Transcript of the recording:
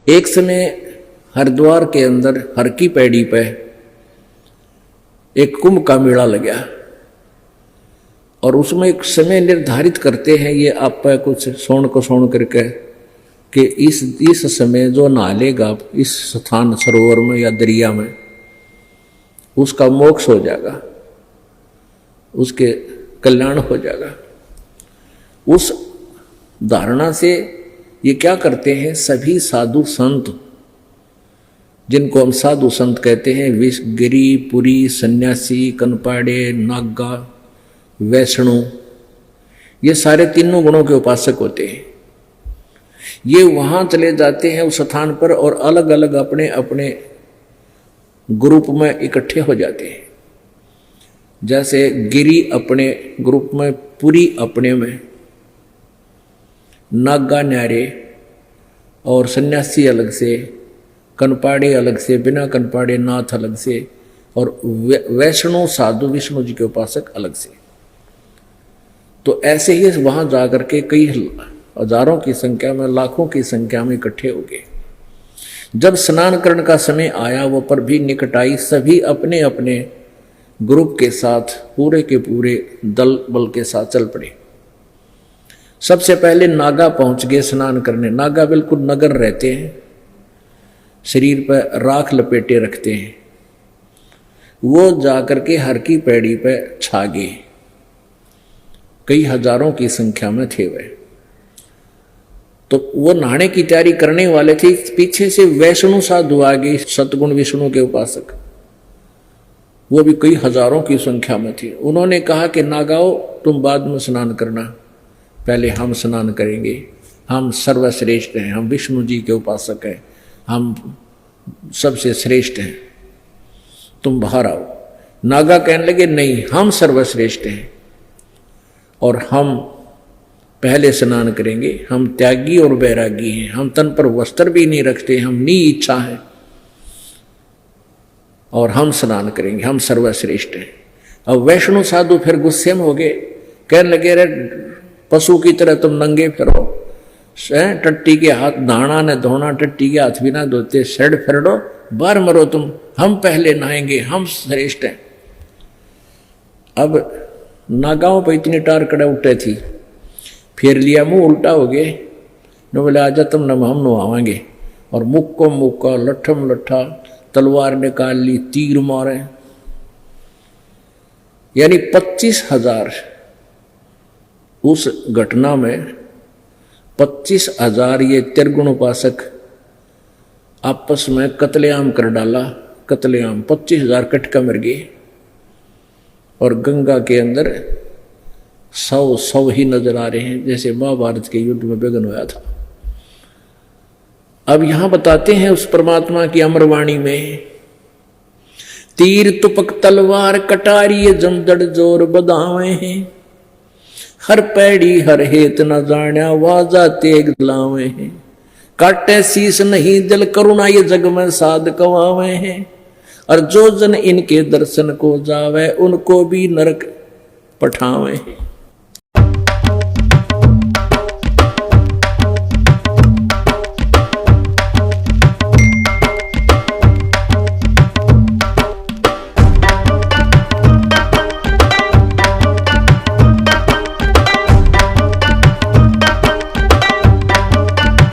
एक समय हरिद्वार के अंदर हर की पैड़ी पे एक कुंभ का मेला लग गया और उसमें एक समय निर्धारित करते हैं ये आप कुछ सोन को सोन करके कि इस समय जो नहा लेगा इस स्थान सरोवर में या दरिया में उसका मोक्ष हो जाएगा, उसके कल्याण हो जाएगा। उस धारणा से ये क्या करते हैं, सभी साधु संत जिनको हम साधु संत कहते हैं, विषगिरी, पुरी, सन्यासी, कनपाड़े, नागा, वैष्णु, ये सारे तीनों गुणों के उपासक होते हैं। ये वहां चले जाते हैं उस स्थान पर और अलग अलग अपने अपने ग्रुप में इकट्ठे हो जाते हैं। जैसे गिरी अपने ग्रुप में, पुरी अपने में, नागा न्यारे और सन्यासी अलग से, कनपाड़े अलग से, बिना कनपाड़े नाथ अलग से, और वैष्णव साधु विष्णु जी के उपासक अलग से। तो ऐसे ही वहां जाकर के कई हजारों की संख्या में, लाखों की संख्या में इकट्ठे हो गए। जब स्नान करने का समय आया, वो पर भी निकट आई, सभी अपने अपने ग्रुप के साथ पूरे के पूरे दल बल के साथ चल पड़े। सबसे पहले नागा पहुंच गए स्नान करने। नागा बिल्कुल नगर रहते हैं, शरीर पर राख लपेटे रखते हैं। वो जाकर के हर की पैड़ी पे छा गए, कई हजारों की संख्या में थे वे। तो वो नहाने की तैयारी करने वाले थे, पीछे से वैष्णु साधु आ गए, सतगुण विष्णु के उपासक, वो भी कई हजारों की संख्या में थे। उन्होंने कहा कि नागाओ तुम बाद में स्नान करना, पहले हम स्नान करेंगे, हम सर्वश्रेष्ठ हैं, हम विष्णु जी के उपासक हैं, हम सबसे श्रेष्ठ हैं, तुम बाहर आओ। नागा कहने लगे नहीं, हम सर्वश्रेष्ठ हैं और हम पहले स्नान करेंगे, हम त्यागी और बैरागी हैं, हम तन पर वस्त्र भी नहीं रखते, हम नी इच्छा हैं और हम स्नान करेंगे, हम सर्वश्रेष्ठ हैं। अब वैष्णु साधु फिर गुस्से में हो गए, कहने लगे रे पशु की तरह तुम नंगे फिरो, टट्टी के हाथ नहाना न धोना, टट्टी के हाथ भी ना धोते, सड़ फिरो, बाहर मरो तुम, हम पहले नहाएंगे, हम श्रेष्ठ हैं। अब नागाओं पर इतनी टार कड़े उठे थी, फेर लिया, मुंह उल्टा हो गए, न बोले आजा तुम न हम नहावाएंगे, और मुक्को मुक्का, लट्ठम लट्ठा, तलवार निकाल ली, तीर मारे। यानी 25,000 उस घटना में 25,000 ये त्रिगुण उपासक आपस में कत्लेआम कर डाला। कत्लेआम 25,000 कटका मर गए और गंगा के अंदर 100 ही नजर आ रहे हैं, जैसे महाभारत के युद्ध में विघ्न होया था। अब यहां बताते हैं उस परमात्मा की अमरवाणी में, तीर तुपक तलवार कटारी जमदड़ जोर बदावे हैं, हर पैड़ी हर हेत न जाण्या वाजा तेग लावे हैं, काटे शीस नहीं दिल करुणा ये जग में साध कवावे हैं, और जो जन इनके दर्शन को जावे उनको भी नरक पठावे हैं।